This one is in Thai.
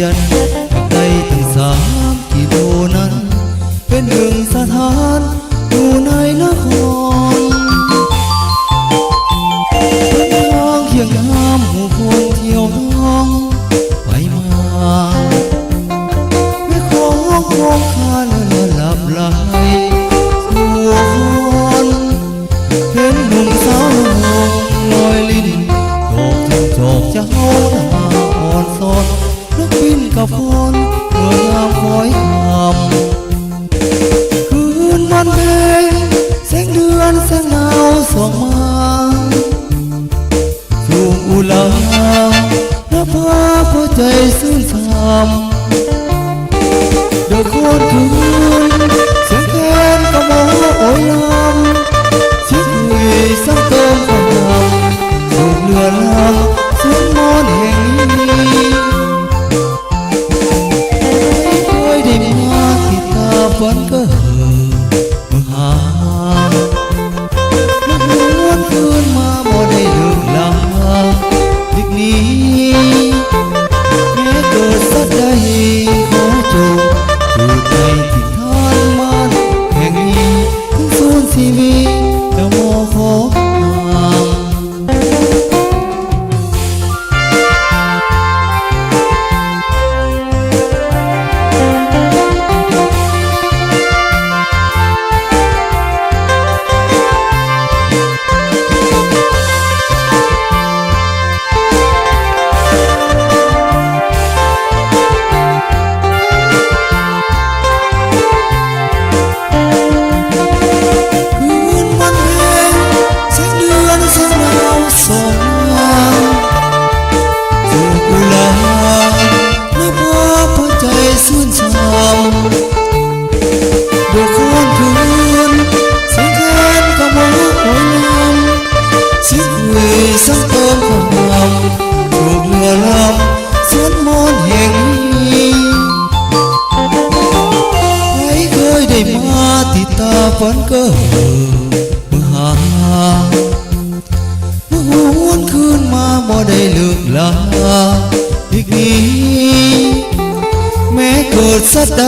ยนในถึง3 กิโลนั้นเป็นหนึ่งสถานอยู่ในนครเป็นทางเคียงน้ำหมู่คนเที่ยวน้องไปมาไม่ขอคงคาเนื้อหลับไหลสู่คนเห็นหนุ่มสาวลอยลิ้นโจกจึงโจกเจ้าหน้าอ่อนสดนักบินกับคนเมื่อยามคอยคำคืนวันเพ็ญแสงเดือนแสงดาวส่องมาสู่อุลาและพาหัวใจซื่นซ้ำเดือดโคตรคืนเสียงแคนกระโมโอยลำเสียงคุยซ้ำเติมความงามสู่เรือลำสุดมนแห่งนี้เคยได้มาติดตาฝันก็เมื่อหาและหวนคืนมาบ่ได้เลิกลาดิกนี้แม้เกิดสักใดขอจงอยู่ในถิ่นฐานมันแห่งนี้ถึงสูญชีวิตจะมอขอชื่นชมเดือดร้อนคืนเสียงแคนกระโมโอยลำเสียงคุยซ้ำเติมความงามถูกเรือลำสวนมนแห่งนี้ใครเคยได้มาติดตาฝันก็เมื่อหาเมื่อหวนคืนมาบ่ได้เลิกลาอีกนี้แม้เกิดสักใด